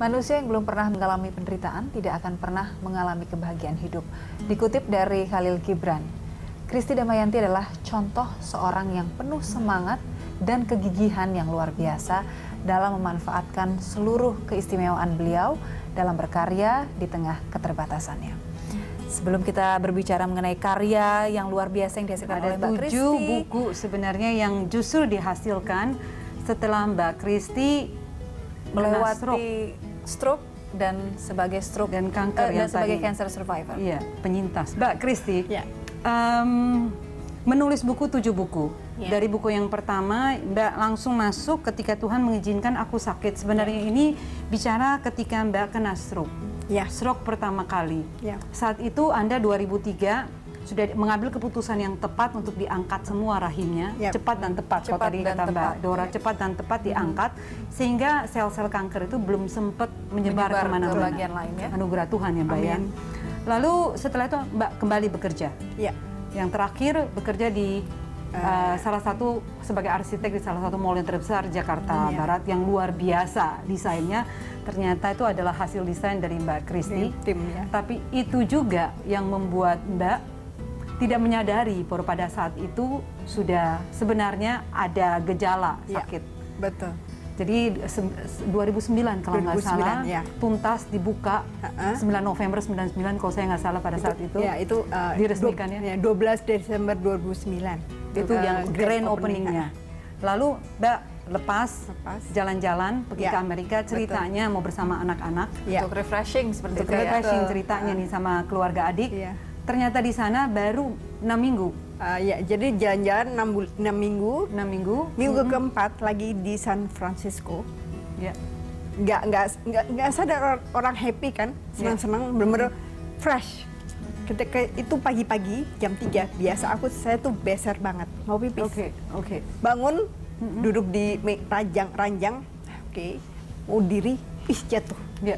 Manusia yang belum pernah mengalami penderitaan tidak akan pernah mengalami kebahagiaan hidup. Dikutip dari Khalil Gibran, Christy Damayanti adalah contoh seorang yang penuh semangat dan kegigihan yang luar biasa dalam memanfaatkan seluruh keistimewaan beliau dalam berkarya di tengah keterbatasannya. Sebelum kita berbicara mengenai karya yang luar biasa yang dihasilkan oleh Mbak Christy, 7 buku sebenarnya yang justru dihasilkan setelah Mbak Christy melewati stroke dan sebagai stroke dan kanker dan yang sebagai tadi. cancer survivor. Iya, penyintas. Mbak Christy, Ya. menulis buku 7 buku. Ya. Dari buku yang pertama, Mbak langsung masuk ketika Tuhan mengizinkan aku sakit. Sebenarnya ini bicara ketika Mbak kena stroke. Ya. Stroke pertama kali. Ya. Saat itu Anda 2003 sudah mengambil keputusan yang tepat untuk diangkat semua rahimnya, Ya. cepat dan tepat. Kalau Cepat tadi dan kata Mbak tepat. Dora, cepat dan tepat diangkat, sehingga sel-sel kanker itu belum sempat menyebar Menyebar ke kemana-mana. bagian lain, ya. Anugerah Tuhan ya Mbak ya. Amin. Lalu setelah itu Mbak kembali bekerja. Ya. Yang terakhir bekerja di salah satu sebagai arsitek di salah satu mall yang terbesar Ya. Jakarta Barat yang luar biasa desainnya. Ternyata itu adalah hasil desain dari Mbak Christy. Tim ya. Tapi itu juga yang membuat Mbak tidak menyadari bahwa pada saat itu sudah sebenarnya ada gejala Ya. sakit. Betul. Jadi 2009 kalau nggak 2009, salah, ya. tuntas dibuka 9 November 99 kalau saya nggak salah pada saat itu. Ya, itu diresmikan ya. 12 Desember 2009. Itu yang grand openingnya. Lalu Mbak lepas jalan-jalan pergi Ya, ke Amerika, ceritanya mau bersama anak-anak. Ya. Untuk refreshing seperti Untuk itu ya. refreshing ceritanya nih sama keluarga adik. Iya. Ternyata di sana baru 6 minggu. Ya, jadi jalan-jalan 6 minggu. 6 minggu. Minggu keempat lagi di San Francisco. Ya. Nggak sadar orang happy kan, senang-senang, bener-bener fresh. Ketika itu pagi-pagi jam 3 biasa saya tuh beser banget mau pipis. Oke. Bangun, duduk di ranjang, oke, mau diri, jatuh. Ya.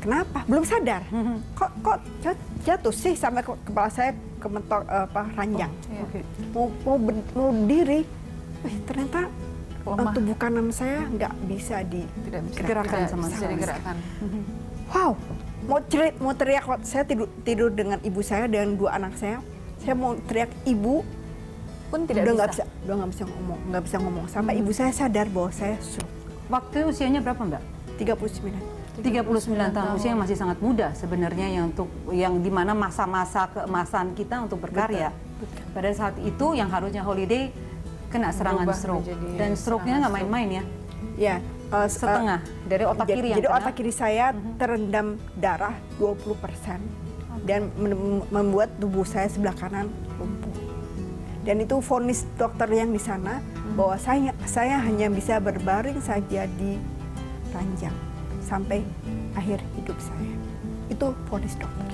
Kenapa? Belum sadar. Kok jatuh sih sampai kepala saya kementok ranjang. Oke. Mau diri, ternyata Lemah. tubuh kanan saya nggak bisa Tidak bisa Gerakan tidak sama bisa sekali. digerakkan. Wow, mau teriak. Saya tidur dengan ibu saya dan 2 anak saya. Saya mau teriak ibu, Pun tidak udah bisa. nggak bisa ngomong. Sampai ibu saya sadar bahwa saya stroke. Waktu usianya berapa Mbak? 39. 39 tahun, usia yang masih sangat muda sebenarnya yang dimana masa-masa keemasan kita untuk berkarya. Pada saat itu yang harusnya holiday kena serangan Berubah stroke menjadi dan stroke-nya nggak serangan main-main ya. Ya, Setengah dari otak kiri yang jadi kena. otak kiri saya terendam darah 20% dan membuat tubuh saya sebelah kanan lumpuh. Dan itu vonis dokter yang di sana bahwa saya hanya bisa berbaring saja di ranjang sampai akhir hidup saya. Itu vonis dokter.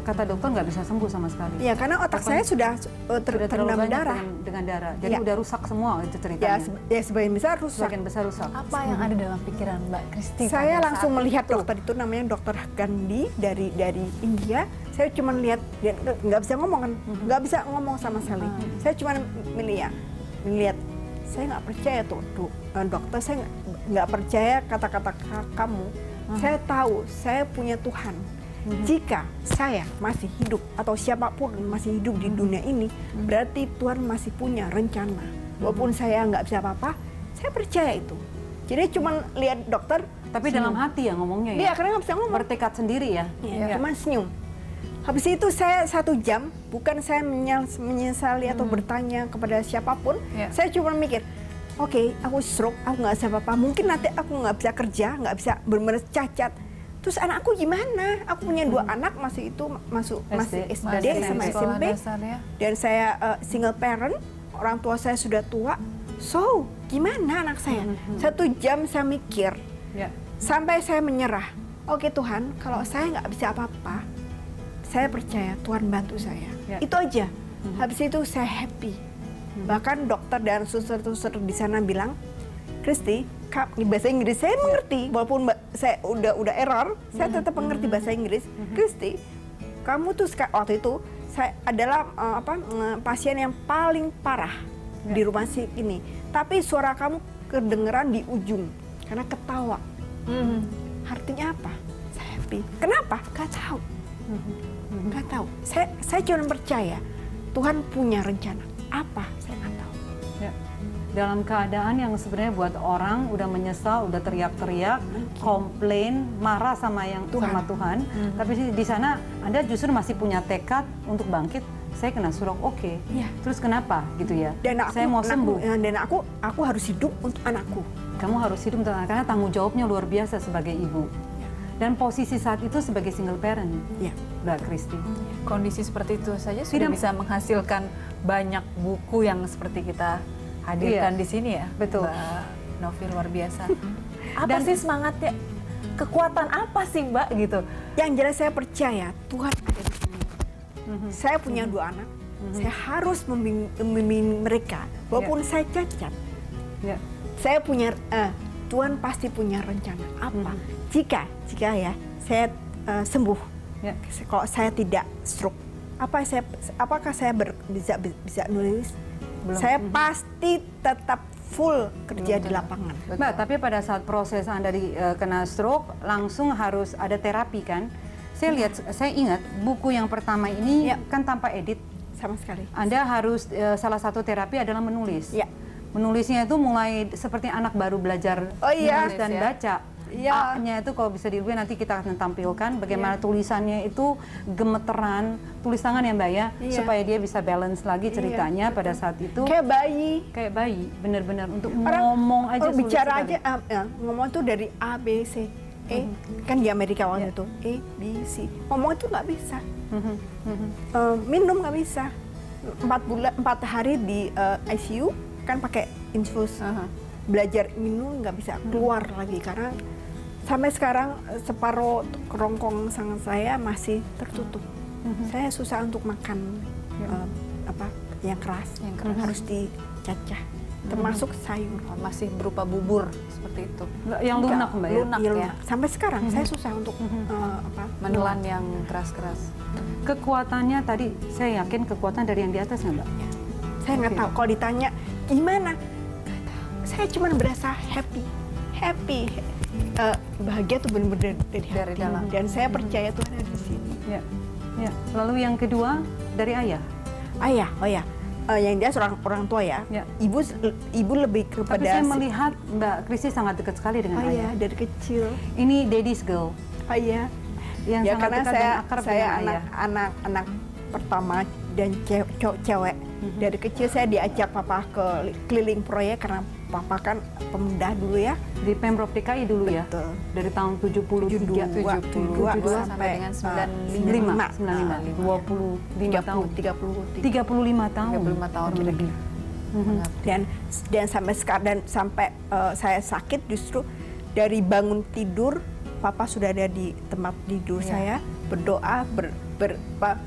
Kata dokter nggak bisa sembuh sama sekali. Ya, karena otak saya sudah Sudah terlalu terendam banyak darah. dengan darah. Jadi Ya. udah rusak semua itu Ya, ceritanya. sebagian besar rusak. Sebagian besar rusak. Apa yang ada dalam pikiran Mbak Christy? Saya pada langsung saat melihat itu? dokter itu namanya dokter Gandhi dari India. Saya cuma lihat dia nggak bisa ngomong kan, nggak bisa ngomong sama sekali. Saya cuma melihat. Saya nggak percaya tuh dokter, saya nggak percaya kata-kata kamu. Saya tahu saya punya Tuhan. Jika saya masih hidup atau siapapun masih hidup di dunia ini, berarti Tuhan masih punya rencana. Walaupun saya nggak bisa apa-apa, saya percaya itu. Jadi cuma lihat dokter, Tapi dalam hati ya ngomongnya ya. dia karena nggak bisa ngomong. Bertekad sendiri ya. Cuma senyum. Habis itu saya 1 jam, bukan saya menyesali atau bertanya kepada siapapun, Ya. saya cuma mikir, oke, aku stroke, aku nggak bisa apa-apa, mungkin nanti aku nggak bisa kerja, nggak bisa benar-benar cacat. Terus anakku gimana? Aku punya 2 anak masih SD, SD sama sekolah SMP, dasar ya. dan saya single parent, orang tua saya sudah tua. So, gimana anak saya? 1 jam saya mikir, Ya. sampai saya menyerah. Oke Tuhan, kalau saya nggak bisa apa-apa, saya percaya Tuhan bantu saya. Ya. Itu aja. Habis itu saya happy. Bahkan dokter dan suster-suster di sana bilang, Christy, bahasa Inggris saya mengerti, walaupun saya udah error, saya tetap mengerti bahasa Inggris. Christy, kamu tuh waktu itu saya adalah pasien yang paling parah di rumah sakit ini. Tapi suara kamu kedengeran di ujung karena ketawa. Artinya apa? Saya happy. Kenapa? Gak tahu. Gak tahu. Saya cuma percaya Tuhan punya rencana. Apa? Saya nggak tahu. Ya. Dalam keadaan yang sebenarnya buat orang udah menyesal, udah teriak-teriak, komplain, marah sama Tuhan. Tapi di sana Anda justru masih punya tekad untuk bangkit. Saya kena stroke, oke. Iya. Terus kenapa gitu ya? Dan Saya mau sembuh. Dan aku harus hidup untuk anakku. Kamu harus hidup untuk anak, karena tanggung jawabnya luar biasa sebagai ibu. Dan posisi saat itu sebagai single parent, Ya. Mbak Kristi. Kondisi seperti itu saja sudah bisa menghasilkan banyak buku yang seperti kita hadirkan di sini ya. Betul. Mbak Novi, luar biasa. Apa sih semangatnya? Kekuatan apa sih Mbak gitu? Yang jelas saya percaya Tuhan ada di sini. Saya punya 2 anak. Saya harus membimbing mereka. Walaupun saya cacat. Ya. Saya punya Tuhan pasti punya rencana apa jika ya saya sembuh, Ya. kalau saya tidak stroke, apakah saya bisa nulis? Belum. Saya pasti tetap full kerja di lapangan. Mbak, tapi pada saat proses Anda kena stroke, langsung harus ada terapi kan? Saya ingat buku yang pertama ini Ya. kan tanpa edit. Sama sekali. Anda harus salah satu terapi adalah menulis. Ya. Menulisnya itu mulai seperti anak baru belajar Oh, iya. menulis dan Ya. baca. Iya. A-nya itu kalau bisa dilihat nanti kita akan tampilkan bagaimana tulisannya itu gemeteran, tulis tangan ya Mbak ya, Iya. supaya dia bisa balance lagi ceritanya pada saat itu. Kayak bayi. Kayak bayi, benar-benar untuk Orang ngomong aja sulit bicara sekali. aja ngomong tuh dari A B C E kan di Amerika waktu itu A B C ngomong itu nggak bisa. Minum nggak bisa. 4 hari di ICU kan pakai infus. Belajar minum nggak bisa keluar lagi karena sampai sekarang separuh kerongkong sang saya masih tertutup. Saya susah untuk makan yang keras. Harus dicacah, termasuk sayur. Masih berupa bubur seperti itu. Yang lunak Mbak ya? Lunak Iya, ya. Sampai sekarang saya susah untuk Menelan yang keras-keras. Kekuatannya tadi, saya yakin kekuatan dari yang di atas nggak Mbak? Saya nggak tahu. Kalau ditanya gimana, nggak tahu. Saya cuma berasa happy. Bahagia tuh benar-benar dari hati. dalam. Dan saya percaya Tuhan ada di sini. Ya. Ya. Lalu yang kedua dari ayah. Ayah, yang dia orang tua ya. Ya. Ibu lebih kepada. Tapi saya melihat Mbak Kristi sangat dekat sekali dengan ayah. ayah dari kecil. Ini daddy's girl. Ayah. Yang Ya sangat karena dekat dan akrab saya dengan ayah. anak pertama dan cewek. Dari kecil saya diajak papa ke keliling proyek karena papa kan pemuda dulu ya. Di Pemprov DKI dulu ya. Betul. Dari tahun 73. 72 sampai dengan 95. 25 tahun. 30 35 tahun. 35 tahun kira-kira. dan sampai sekarang dan sampai saya sakit justru dari bangun tidur papa sudah ada di tempat tidur saya berdoa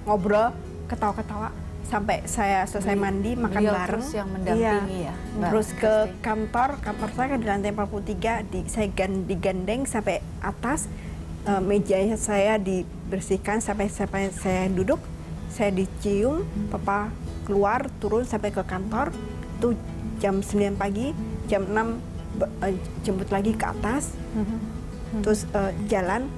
ngobrol ketawa-ketawa sampai saya selesai mandi makan Beliau bareng. terus yang mendampingi ya, Mbak Terus ke Kristi. kantor saya kan di lantai 43 saya digandeng sampai atas, meja saya dibersihkan sampai saya duduk, saya dicium, papa keluar turun sampai ke kantor itu jam 9 pagi, jam 6 jemput lagi ke atas, terus jalan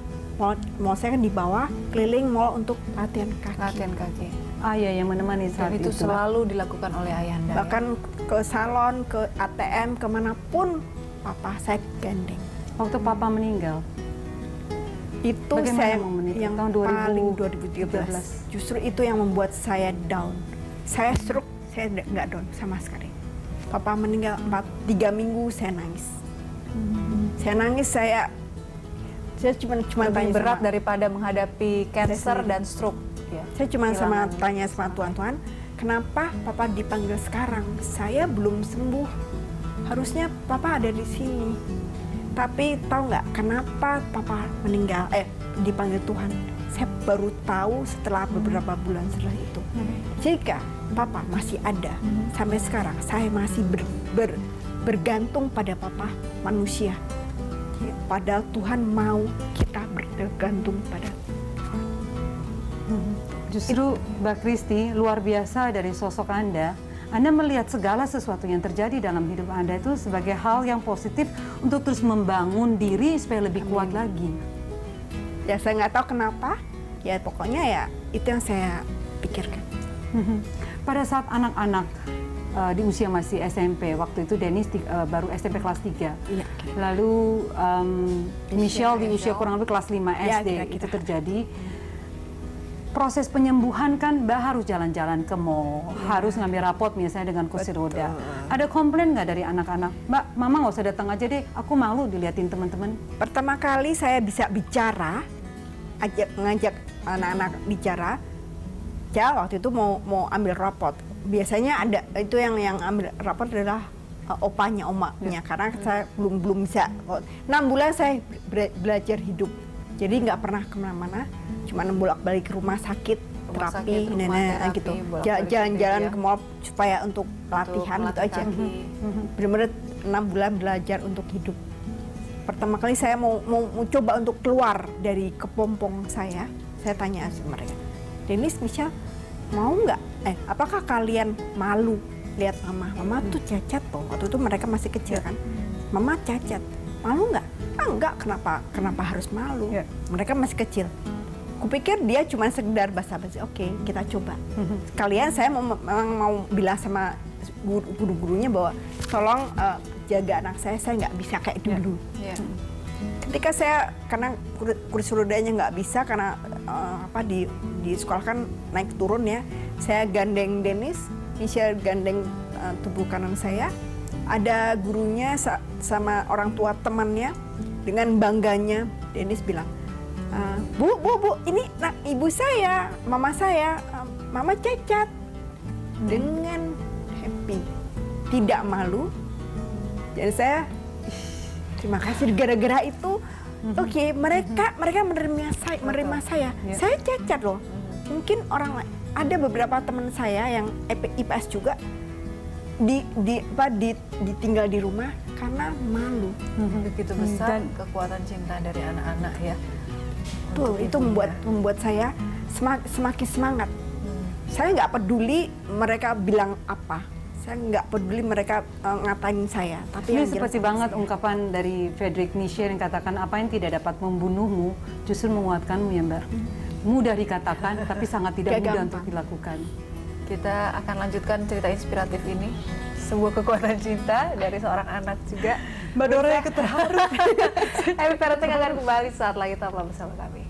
mall saya kan di bawah keliling mall untuk latihan kaki. Latihan kaki. Ayah yang menemani saat Dan itu itu. selalu dilakukan oleh ayahanda. Bahkan ke salon, ke ATM, kemanapun papa saya gandeng. Waktu papa meninggal, Itu bagaimana saya momennya? yang Tahun paling 2013. 2013. Justru itu yang membuat saya down. Saya stroke, saya nggak down sama sekali. Papa meninggal 3 minggu saya nangis. Saya nangis, saya cuma Lebih tanya berat sama, daripada menghadapi cancer sendiri. dan stroke. Ya. saya cuma Kehilangan. tanya sama Tuhan, kenapa papa dipanggil sekarang? Saya belum sembuh. Harusnya papa ada di sini. Tapi tahu nggak kenapa papa meninggal? Dipanggil Tuhan. Saya baru tahu setelah beberapa bulan setelah itu. Jika papa masih ada sampai sekarang, saya masih bergantung pada papa manusia. Padahal Tuhan mau kita bergantung pada Justru Mbak Kristi luar biasa dari sosok Anda Anda melihat segala sesuatu yang terjadi dalam hidup Anda itu sebagai hal yang positif untuk terus membangun diri supaya lebih kuat lagi. Ya saya nggak tahu kenapa, ya pokoknya ya itu yang saya pikirkan. Pada saat anak-anak di usia masih SMP, waktu itu Dennis baru SMP kelas 3. Iya. Lalu Michelle di usia kurang lebih kelas 5 Ya, SD kira-kira. itu terjadi. Proses penyembuhan kan Mbak harus jalan-jalan ke mall, harus ngambil rapot misalnya dengan kursi roda. Ada komplain nggak dari anak-anak? Mbak, Mama nggak usah datang aja deh, aku malu diliatin teman-teman. Pertama kali saya bisa bicara, ngajak anak-anak bicara. Ya waktu itu mau ambil rapot. Biasanya ada itu yang ambil rapot adalah opanya, omanya, karena saya belum bisa. 6 bulan saya belajar hidup, jadi nggak pernah kemana-mana, cuma bolak-balik ke rumah sakit, terapi, gitu. Jalan-jalan ke mall supaya untuk latihan gitu aja. Benar-benar 6 bulan belajar untuk hidup. Pertama kali saya mau coba untuk keluar dari kepompong saya tanya sama mereka, Dennis, Michelle, mau nggak? Apakah kalian malu lihat mama tuh cacat loh. Waktu itu mereka masih kecil kan. Mama cacat, malu nggak? Enggak, kenapa harus malu? Mereka masih kecil. Kupikir dia cuma sekedar basa-basi. Oke, kita coba. Sekalian saya memang mau bilang sama guru-gurunya bahwa tolong jaga anak saya nggak bisa kayak dulu. Ketika saya, karena kursi rodanya nggak bisa karena di sekolah kan naik turun ya, saya gandeng Dennis, Michelle gandeng tubuh kanan saya. Ada gurunya sama orang tua temannya, dengan bangganya Dennis bilang, Bu, ini ibu saya, mama saya, mama cacat. Dengan happy, tidak malu. Jadi saya terima kasih, gara-gara itu oke, mereka menerima saya. Saya cacat loh. Mungkin orang lain, ada beberapa teman saya yang IPS juga ditinggal di rumah karena malu. Begitu besar kekuatan cinta dari anak-anak ya. Tuh, itu membuat saya semakin semangat. Saya nggak peduli mereka bilang apa. Saya nggak peduli mereka ngatain saya. Tapi ini seperti banget ungkapan dari Friedrich Nietzsche yang katakan, apa yang tidak dapat membunuhmu justru menguatkanmu ya Mbak. Mudah dikatakan tapi sangat tidak mudah untuk dilakukan. Kita akan lanjutkan cerita inspiratif ini. Sebuah kekuatan cinta dari seorang anak juga. Mbak Dora yang terharu. Happy Parenting akan kembali saat lagi, tetaplah bersama kami.